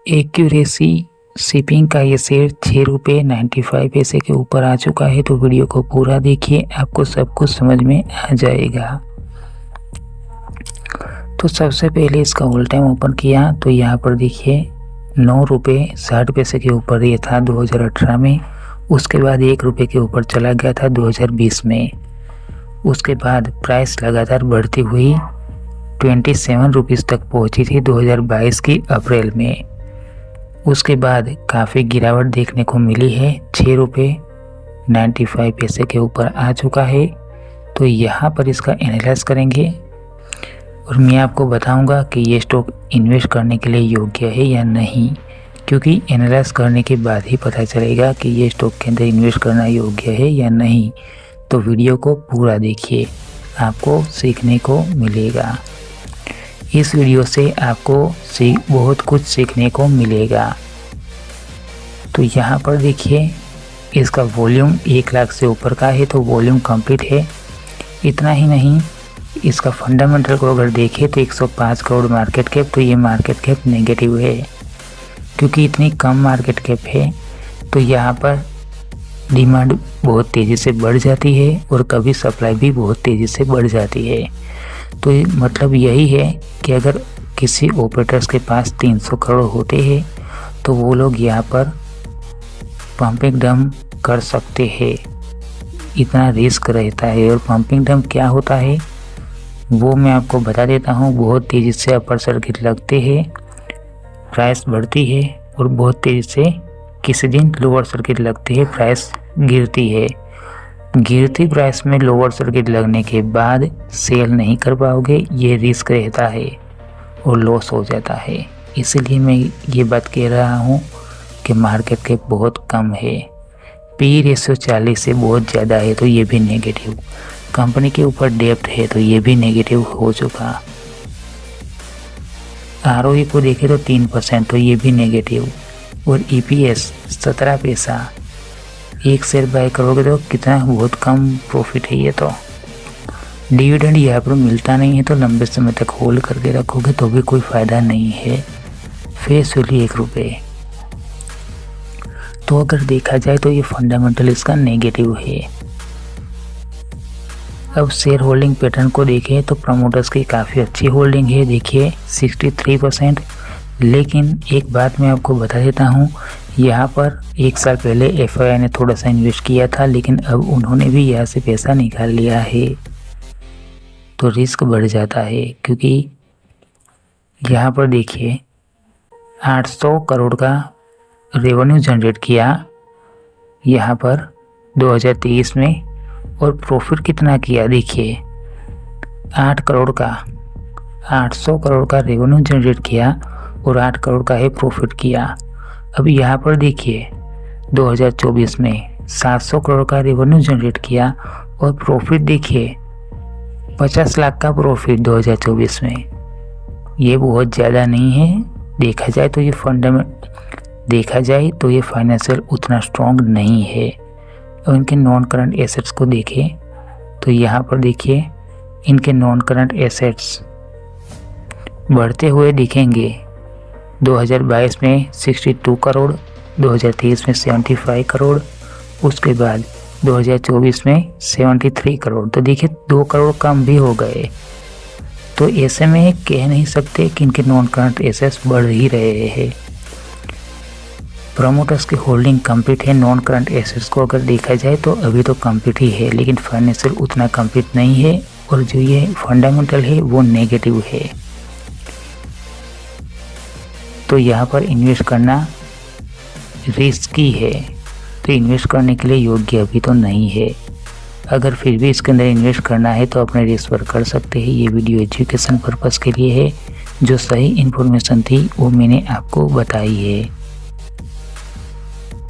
Accuracy shipping का ये share ₹6.95 के ऊपर आ चुका है। तो वीडियो को पूरा देखिए, आपको सब कुछ समझ में आ जाएगा। तो सबसे पहले इसका होल्ड टाइम ओपन किया तो यहाँ पर देखिए ₹9.60 के ऊपर ये था 2018 में। उसके बाद ₹1 के ऊपर चला गया था 2020 में। उसके बाद प्राइस लगातार बढ़ती हुई ₹27 तक पहुंची थी 2022 की अप्रैल में। उसके बाद काफ़ी गिरावट देखने को मिली है, ₹6.95 के ऊपर आ चुका है। तो यहाँ पर इसका एनालाइज करेंगे और मैं आपको बताऊंगा कि ये स्टॉक इन्वेस्ट करने के लिए योग्य है या नहीं, क्योंकि एनालाइज करने के बाद ही पता चलेगा कि ये स्टॉक के अंदर इन्वेस्ट करना योग्य है या नहीं। तो वीडियो को पूरा देखिए, आपको सीखने को मिलेगा। इस वीडियो से आपको बहुत कुछ सीखने को मिलेगा। तो यहाँ पर देखिए इसका वॉल्यूम 1 लाख से ऊपर का है, तो वॉल्यूम कंप्लीट है। इतना ही नहीं, इसका फंडामेंटल को अगर देखें तो 105 करोड़ मार्केट कैप, तो ये मार्केट कैप नेगेटिव है। क्योंकि इतनी कम मार्केट कैप है तो यहाँ पर डिमांड बहुत तेज़ी से बढ़ जाती है और कभी सप्लाई भी बहुत तेज़ी से बढ़ जाती है। तो मतलब यही है कि अगर किसी ऑपरेटर्स के पास 300 करोड़ होते हैं तो वो लोग यहाँ पर पंपिंग डंप कर सकते हैं, इतना रिस्क रहता है। और पंपिंग डंप क्या होता है वो मैं आपको बता देता हूँ। बहुत तेज़ी से अपर सर्किट लगते हैं, प्राइस बढ़ती है और बहुत तेज़ी से किसी दिन लोअर सर्किट लगते हैं, प्राइस गिरती है। गिरती प्राइस में लोअर सर्किट लगने के बाद सेल नहीं कर पाओगे, ये रिस्क रहता है और लॉस हो जाता है। इसीलिए मैं ये बात कह रहा हूँ कि मार्केट कैप बहुत कम है। पी रेशियो 40 से बहुत ज़्यादा है, तो ये भी नेगेटिव। कंपनी के ऊपर डेब्ट है, तो ये भी नेगेटिव हो चुका। आरओई को देखें तो 3%, तो ये भी नेगेटिव। और ईपीएस 17 पैसा, 1 शेयर बाय करोगे तो कितना बहुत कम प्रॉफिट है ये। तो डिविडेंड यहाँ पर मिलता नहीं है, तो लंबे समय तक होल्ड करके रखोगे तो भी कोई फ़ायदा नहीं है। Face value ₹1। तो अगर देखा जाए तो ये फंडामेंटल इसका नेगेटिव है। अब शेयर होल्डिंग पैटर्न को देखें तो प्रमोटर्स की काफ़ी अच्छी होल्डिंग है, देखिए 63%। लेकिन एक बात मैं आपको बता देता हूँ, यहाँ पर 1 साल पहले एफआईआई ने थोड़ा सा इन्वेस्ट किया था, लेकिन अब उन्होंने भी यहाँ से पैसा निकाल लिया है। तो रिस्क बढ़ जाता है, क्योंकि यहाँ पर देखिए 800 करोड़ का रेवेन्यू जनरेट किया यहाँ पर 2023 में, और प्रॉफिट कितना किया देखिए 8 करोड़ का। 800 करोड़ का रेवेन्यू जनरेट किया और 8 करोड़ का ही प्रॉफिट किया। अब यहाँ पर देखिए 2024 में 700 करोड़ का रेवेन्यू जनरेट किया और प्रॉफिट देखिए 50 लाख का प्रॉफिट 2024 में। ये बहुत ज़्यादा नहीं है। देखा जाए तो ये फाइनेंशियल उतना स्ट्रॉन्ग नहीं है। और इनके नॉन करंट एसेट्स को देखें तो यहाँ पर देखिए इनके नॉन करंट एसेट्स बढ़ते हुए दिखेंगे। 2022 में 62 करोड़, 2023 में 75 करोड़, उसके बाद 2024 में 73 करोड़। तो देखिए 2 करोड़ कम भी हो गए। तो ऐसे में कह नहीं सकते कि इनके नॉन करंट एसेट्स बढ़ ही रहे हैं। प्रमोटर्स की होल्डिंग कंप्लीट है। नॉन करंट एसेट्स को अगर देखा जाए तो अभी तो कंप्लीट ही है, लेकिन फाइनेंशियल उतना कंप्लीट नहीं है। और जो ये फंडामेंटल है वो नेगेटिव है। तो यहाँ पर इन्वेस्ट करना रिस्की है, तो इन्वेस्ट करने के लिए योग्य अभी तो नहीं है। अगर फिर भी इसके अंदर इन्वेस्ट करना है तो अपने रिस्क पर कर सकते हैं। ये वीडियो एजुकेशन पर्पज़ के लिए है। जो सही इन्फॉर्मेशन थी वो मैंने आपको बताई है।